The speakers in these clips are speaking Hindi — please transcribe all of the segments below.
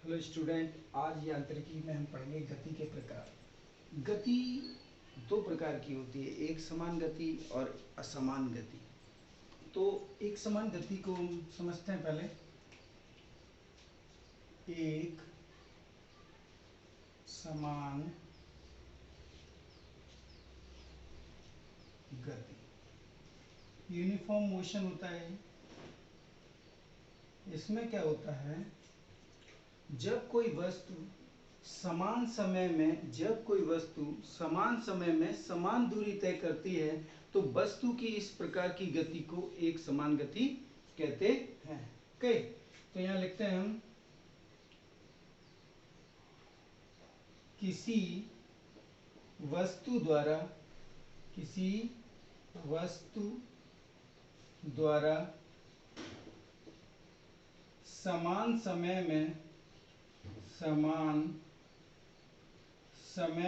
हेलो स्टूडेंट, आज यांत्रिकी में हम पढ़ेंगे गति के प्रकार। गति दो प्रकार की होती है, एक समान गति और असमान गति। तो एक समान गति को हम समझते हैं पहले। एक समान गति, यूनिफॉर्म मोशन होता है। इसमें क्या होता है, जब कोई वस्तु समान समय में समान दूरी तय करती है तो वस्तु की इस प्रकार की गति को एक समान गति कहते हैं। ओके, तो यहाँ लिखते हैं हम, किसी वस्तु द्वारा समान समय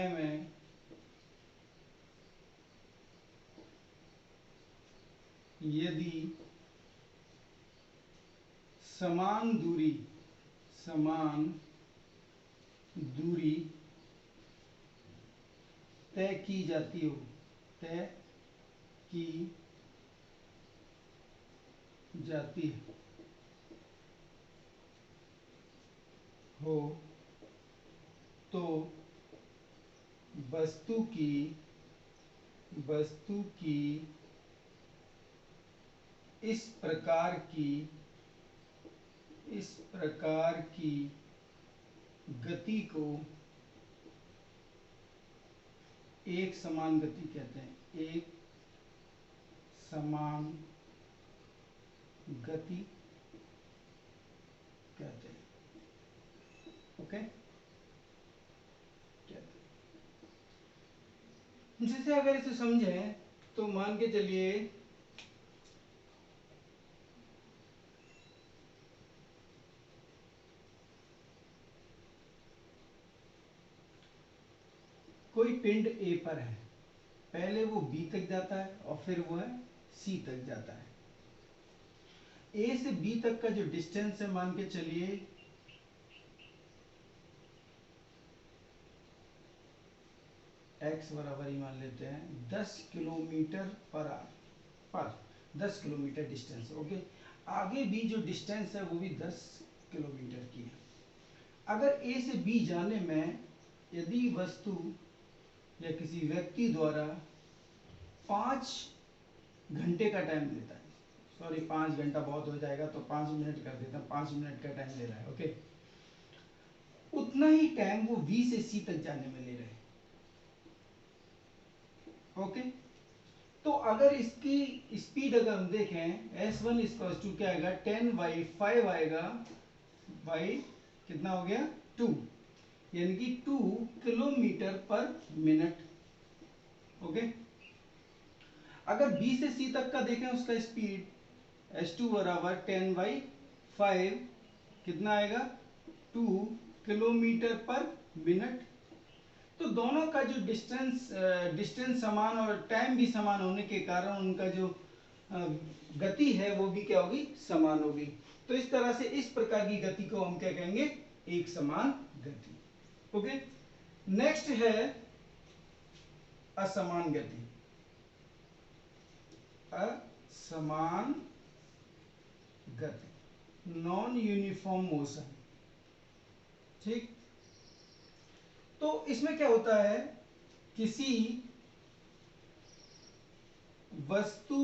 में यदि समान दूरी तय की जाती हो तो वस्तु की इस प्रकार की गति को एक समान गति कहते हैं। एक समान गति कहते हैं। ओके, जैसे अगर इसे समझें तो मान के चलिए कोई पिंड ए पर है, पहले वो बी तक जाता है और फिर वो है सी तक जाता है। ए से बी तक का जो डिस्टेंस है, मान के चलिए x बराबर ही मान लेते हैं 10 किलोमीटर पर आवर पर 10 किलोमीटर डिस्टेंस। ओके, आगे भी जो डिस्टेंस है वो भी 10 किलोमीटर की है। अगर ए से बी जाने में यदि वस्तु या किसी व्यक्ति द्वारा 5 घंटे का टाइम लेता है, सॉरी 5 घंटा बहुत हो जाएगा तो 5 मिनट कर देता हूँ, 5 मिनट का टाइम ले रहा है। ओके, उतना ही टाइम वो बी से सी तक जाने में ले रहे हैं। ओके, तो अगर इसकी स्पीड अगर हम देखें s1 इक्वल्स टू क्या आएगा, 10/5 आएगा, बाई कितना हो गया 2, यानी कि 2 किलोमीटर पर मिनट। ओके, अगर b से c तक का देखें उसका स्पीड s2 बराबर 10/5 कितना आएगा 2 किलोमीटर पर मिनट। तो दोनों का जो डिस्टेंस समान और टाइम भी समान होने के कारण उनका जो गति है वो भी क्या होगी, समान होगी। तो इस तरह से इस प्रकार की गति को हम क्या कहेंगे, एक समान गति। ओके, नेक्स्ट है असमान गति। असमान गति, नॉन यूनिफॉर्म मोशन। ठीक, तो इसमें क्या होता है, किसी वस्तु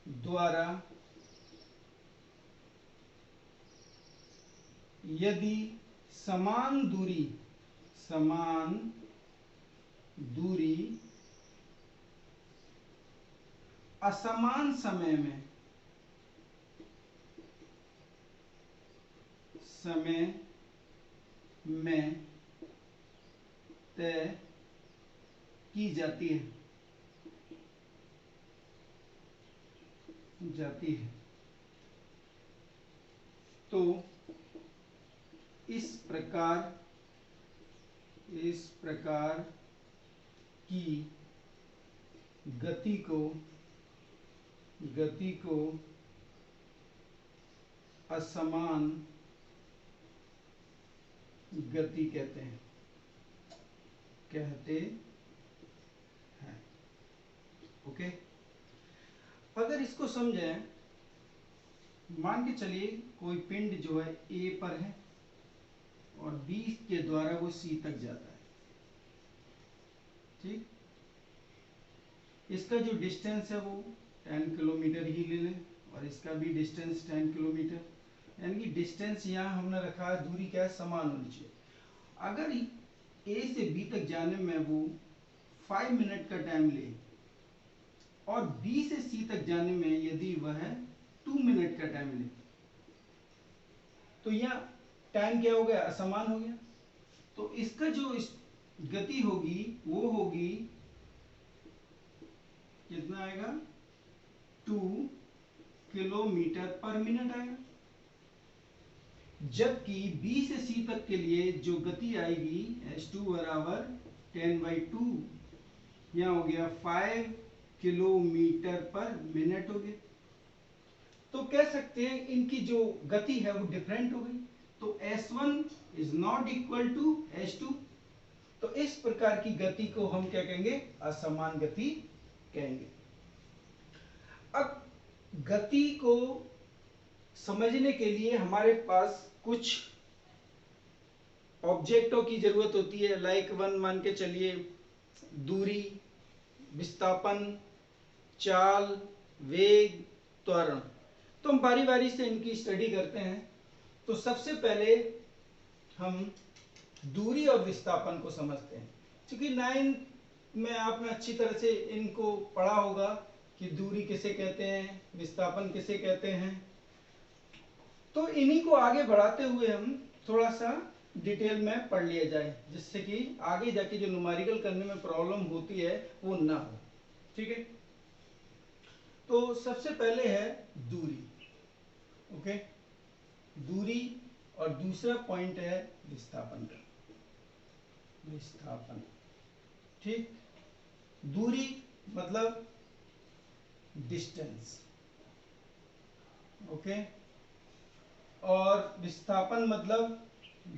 द्वारा यदि समान दूरी असमान समय में तय की जाती है तो इस प्रकार की गति को असमान गति कहते हैं ओके। अगर इसको समझें, मान के चलिए कोई पिंड जो है ए पर है और बी के द्वारा वो सी तक जाता है, ठीक। इसका जो डिस्टेंस है वो 10 किलोमीटर ही ले लें और इसका भी डिस्टेंस 10 किलोमीटर, यानी कि डिस्टेंस यहाँ हमने रखा है, दूरी क्या है, समान होनी चाहिए। अगर ए से बी तक जाने में वो 5 मिनट का टाइम ले और बी से सी तक जाने में यदि वह 2 मिनट का टाइम ले, तो यहाँ टाइम क्या हो गया, असमान हो गया। तो इसका जो गति होगी वो होगी, कितना आएगा, 2 किलोमीटर पर मिनट आएगा। जबकि बी से सी तक के लिए जो गति आएगी h2 बराबर 10/2, यहाँ हो गया 5 किलोमीटर पर मिनट हो गया। तो कह सकते हैं इनकी जो गति है वो डिफरेंट हो गई। तो s1 is not equal to h2। तो इस प्रकार की गति को हम क्या कहेंगे, असमान गति कहेंगे। अब गति को समझने के लिए हमारे पास कुछ ऑब्जेक्टों की जरूरत होती है। लाइक वन मान के चलिए, दूरी, विस्थापन, चाल, वेग, त्वरण। तो हम बारी बारी से इनकी स्टडी करते हैं। तो सबसे पहले हम दूरी और विस्थापन को समझते हैं, क्योंकि 9th में आपने अच्छी तरह से इनको पढ़ा होगा कि दूरी किसे कहते हैं, विस्थापन किसे कहते हैं। तो इन्हीं को आगे बढ़ाते हुए हम थोड़ा सा डिटेल में पढ़ लिया जाए, जिससे कि आगे जाके जो न्यूमेरिकल करने में प्रॉब्लम होती है वो ना हो, ठीक है। तो सबसे पहले है दूरी, ओके, दूरी, और दूसरा पॉइंट है विस्थापन का, विस्थापन, ठीक। दूरी मतलब डिस्टेंस, ओके, और विस्थापन मतलब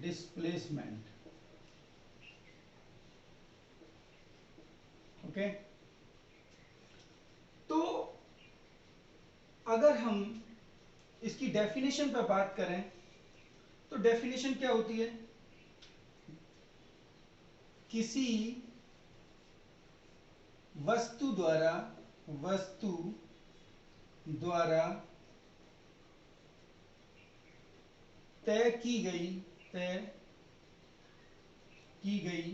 डिस्प्लेसमेंट, ओके। तो अगर हम इसकी डेफिनेशन पर बात करें तो डेफिनेशन क्या होती है, किसी वस्तु द्वारा तय की गई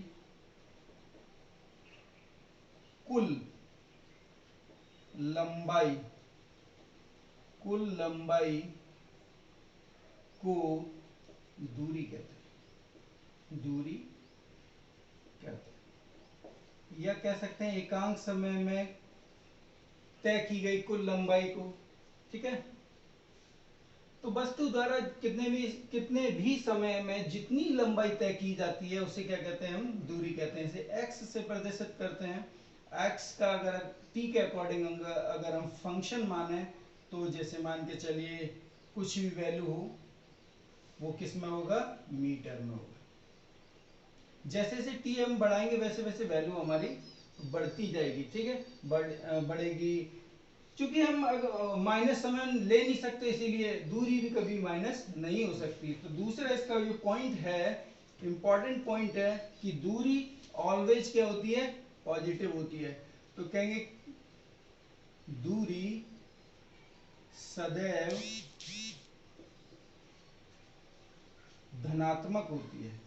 कुल लंबाई को दूरी कहते हैं, या कह सकते हैं एकांक समय में तय की गई कुल लंबाई को, ठीक है। तो वस्तु द्वारा कितने भी समय में जितनी लंबाई तय की जाती है उसे क्या कहते हैं, हम दूरी कहते हैं। इसे x से प्रदर्शित करते हैं। x का अगर t के अकॉर्डिंग अगर हम फंक्शन माने, तो जैसे मान के चलिए कुछ भी वैल्यू हो, वो किस में होगा, मीटर में होगा। जैसे जैसे t हम बढ़ाएंगे वैसे वैसे वैल्यू हमारी बढ़ती जाएगी, ठीक है, बढ़ेगी। क्योंकि हम माइनस समय ले नहीं सकते, इसीलिए दूरी भी कभी माइनस नहीं हो सकती। तो दूसरा इसका जो पॉइंट है, इंपॉर्टेंट पॉइंट है, कि दूरी ऑलवेज क्या होती है, पॉजिटिव होती है। तो कहेंगे दूरी सदैव धनात्मक होती है,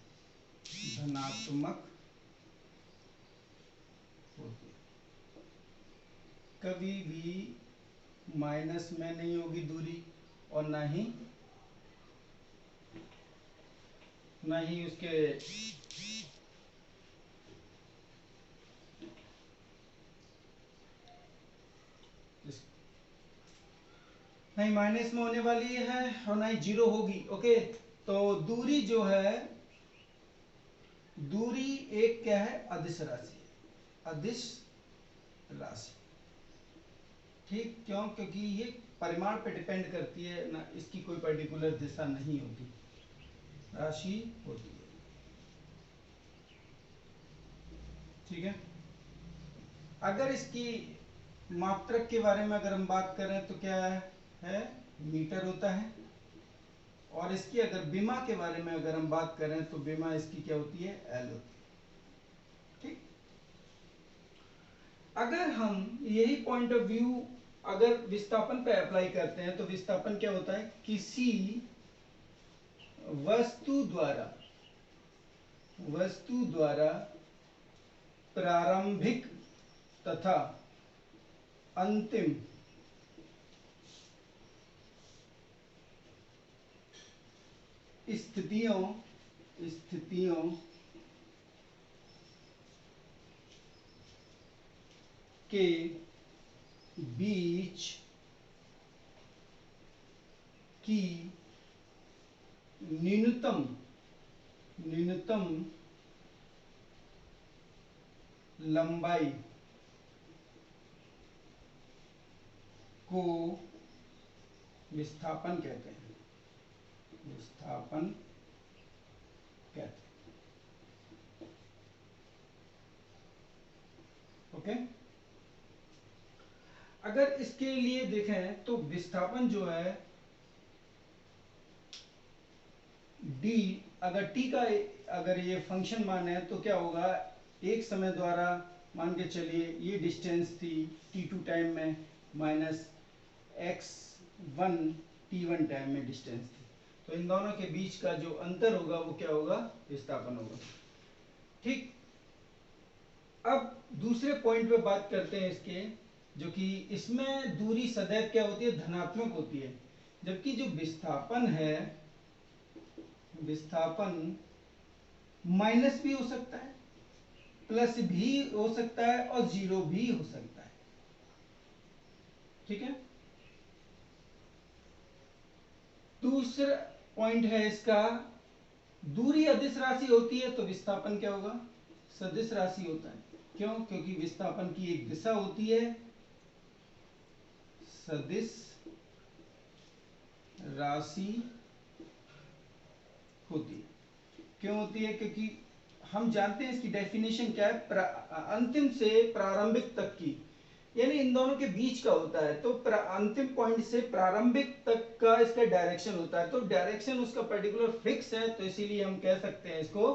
कभी भी माइनस में नहीं होगी दूरी, और ना ही उसके नहीं माइनस में होने वाली है और ना ही जीरो होगी, ओके। तो दूरी जो है, दूरी एक क्या है, अदिश राशि, ठीक। क्यों, क्योंकि ये परिमाण पे डिपेंड करती है ना, इसकी कोई पर्टिकुलर दिशा नहीं होती, राशि होती है। ठीक है। अगर इसकी मात्रक के बारे में अगर हम बात करें तो क्या है मीटर होता है, और इसकी अगर बीमा के बारे में अगर हम बात करें तो बीमा इसकी क्या होती है, एल होती है। ठीक, अगर हम यही पॉइंट ऑफ व्यू अगर विस्थापन पे अप्लाई करते हैं तो विस्थापन क्या होता है, किसी वस्तु द्वारा प्रारंभिक तथा अंतिम स्थितियों के बीच की न्यूनतम लंबाई को विस्थापन कहते हैं। ओके। अगर इसके लिए देखें तो विस्थापन जो है डी, अगर टी का अगर ये फंक्शन मान है तो क्या होगा, एक समय द्वारा मान के चलिए ये डिस्टेंस थी t2 टाइम में माइनस x1 t1 टाइम में डिस्टेंस थी, तो इन दोनों के बीच का जो अंतर होगा वो क्या होगा, विस्थापन होगा। ठीक, अब दूसरे पॉइंट पे बात करते हैं इसके, जो कि इसमें दूरी सदैव क्या होती है, धनात्मक होती है, जबकि जो विस्थापन है, विस्थापन माइनस भी हो सकता है, प्लस भी हो सकता है और जीरो भी हो सकता है। ठीक है, दूसरा पॉइंट है इसका, दूरी अदिश राशि होती है तो विस्थापन क्या होगा, सदिश राशि होता है। क्यों, क्योंकि विस्थापन की एक दिशा होती है, सदिश राशि होती है। क्यों होती है, क्योंकि हम जानते हैं इसकी डेफिनेशन क्या है, अंतिम से प्रारंभिक तक की, यानी इन दोनों के बीच का होता है, तो अंतिम पॉइंट से प्रारंभिक तक का इसका डायरेक्शन होता है, तो डायरेक्शन उसका पर्टिकुलर फिक्स है, तो इसीलिए हम कह सकते हैं इसको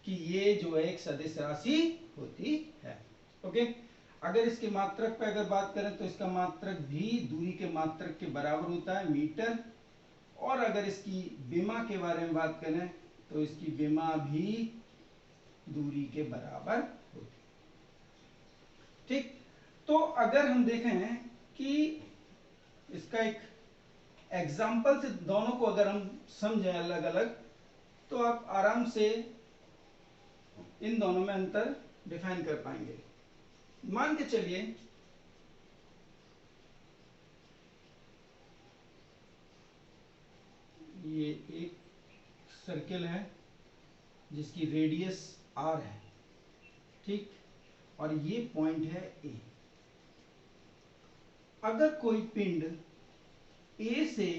कि ये जो है एक सदिश राशि होती है। ओके, अगर इसके मात्रक पे अगर बात करें तो इसका मात्रक भी दूरी के मात्रक के बराबर होता है, मीटर, और अगर इसकी विमा के बारे में बात करें तो इसकी विमा भी दूरी के बराबर होती है। ठीक, तो अगर हम देखें कि इसका एक एग्जाम्पल से दोनों को अगर हम समझें अलग अलग, तो आप आराम से इन दोनों में अंतर डिफाइन कर पाएंगे। मान के चलिए ये एक सर्किल है जिसकी रेडियस r है, ठीक, और ये पॉइंट है A। अगर कोई पिंड A से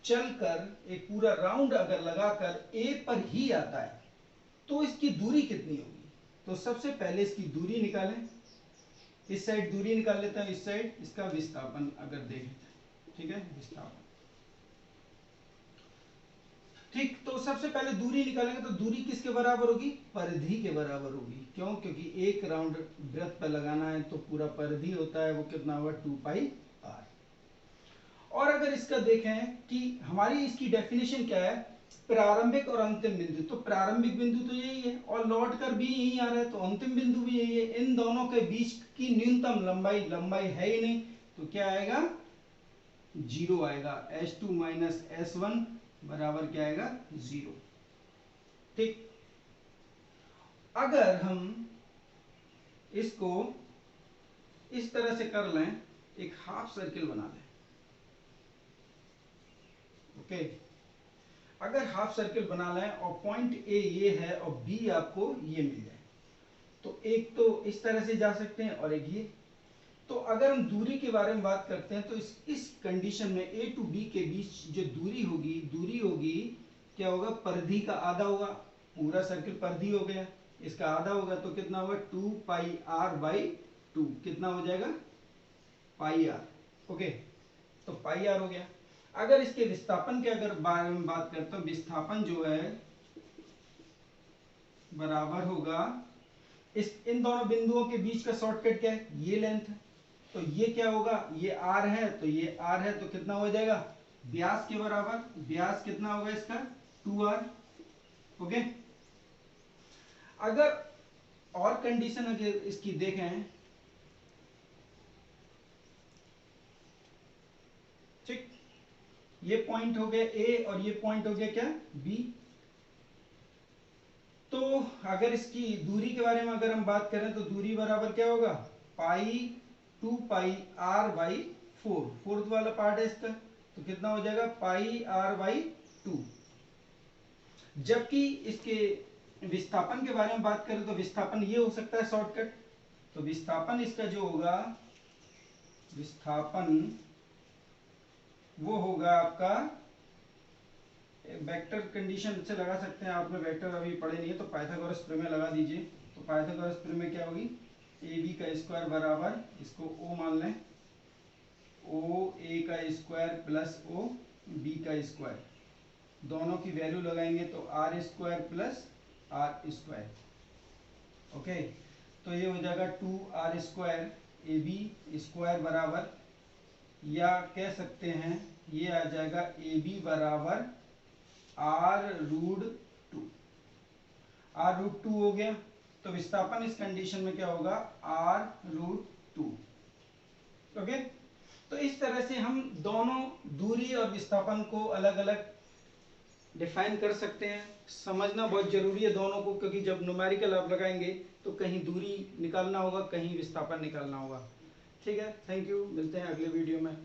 चलकर एक पूरा राउंड अगर लगाकर A पर ही आता है तो इसकी दूरी कितनी होगी, तो सबसे पहले इसकी दूरी निकालें, इस साइड दूरी निकाल लेते हैं, इस साइड इसका विस्थापन अगर देखें, ठीक है, विस्थापन। ठीक, तो सबसे पहले दूरी निकालेंगे तो दूरी किसके बराबर होगी, परिधि के बराबर होगी। क्यों, क्योंकि एक राउंड वृत्त पर लगाना है तो पूरा परिधि होता है, वो कितना होगा, 2πr। और अगर इसका देखें कि हमारी इसकी डेफिनेशन क्या है, प्रारंभिक और अंतिम बिंदु, तो प्रारंभिक बिंदु तो यही है और लौट कर भी यही आ रहा है, तो अंतिम बिंदु भी यही है, इन दोनों के बीच की न्यूनतम लंबाई है ही नहीं, तो क्या आएगा, जीरो आएगा, s2 माइनस s1 बराबर क्या आएगा, जीरो। ठीक, अगर हम इसको इस तरह से कर लें, एक हाफ सर्किल बना लें, ओके, अगर हाफ सर्किल बना लें और पॉइंट ए ये है और बी आपको ये मिल जाए, तो एक तो इस तरह से जा सकते हैं और एक ये। तो अगर हम दूरी के बारे में बात करते हैं तो इस कंडीशन में ए टू बी के बीच जो दूरी होगी क्या होगा, परिधि का आधा होगा, पूरा सर्किल परिधि हो गया, इसका आधा होगा तो कितना होगा 2 पाई आर बाई 2, कितना हो जाएगा पाई आर। ओके, तो पाई आर हो गया। अगर इसके विस्थापन के अगर बारे में बात करते हैं, विस्थापन जो है बराबर होगा इस इन दोनों बिंदुओं के बीच का शॉर्टकट क्या है, ये लेंथ है, तो ये क्या होगा, ये आर है तो ये आर है, तो कितना हो जाएगा व्यास के बराबर, व्यास कितना होगा इसका 2r। ओके, अगर और कंडीशन अगर इसकी देखें, ठीक, ये पॉइंट हो गया ए और ये पॉइंट हो गया क्या बी। तो अगर इसकी दूरी के बारे में अगर हम बात करें तो दूरी बराबर क्या होगा पाई 2 पाई आर बाई 4, फोर्थ वाला पार्ट है इसका, तो कितना हो जाएगा पाई आर बाई 2। जबकि इसके विस्थापन के बारे में बात करें तो विस्थापन ये हो सकता है शॉर्टकट, तो विस्थापन इसका जो होगा, विस्थापन वो होगा आपका वेक्टर कंडीशन से लगा सकते हैं, आपने वेक्टर अभी पढ़े नहीं है तो पाइथागोरस प्रमेय लगा दीजिए। तो पाइथागोरस प्रमेय क्या होगी, ए बी का स्क्वायर बराबर, इसको ओ मान लें, ओ ए का स्क्वायर प्लस ओ बी का स्क्वायर, दोनों की वैल्यू लगाएंगे तो R square plus R square. Okay, तो ये हो जाएगा 2r square A B square बराबर, या कह सकते हैं ये आ जाएगा ए बी बराबर आर रूट 2, आर रूट 2 हो गया। तो विस्थापन इस कंडीशन में क्या होगा आर रूट 2। ओके, तो इस तरह से हम दोनों दूरी और विस्थापन को अलग अलग डिफाइन कर सकते हैं। समझना बहुत जरूरी है दोनों को, क्योंकि जब न्यूमेरिकल आप लगाएंगे तो कहीं दूरी निकालना होगा, कहीं विस्थापन निकालना होगा। ठीक है, थैंक यू, मिलते हैं अगले वीडियो में।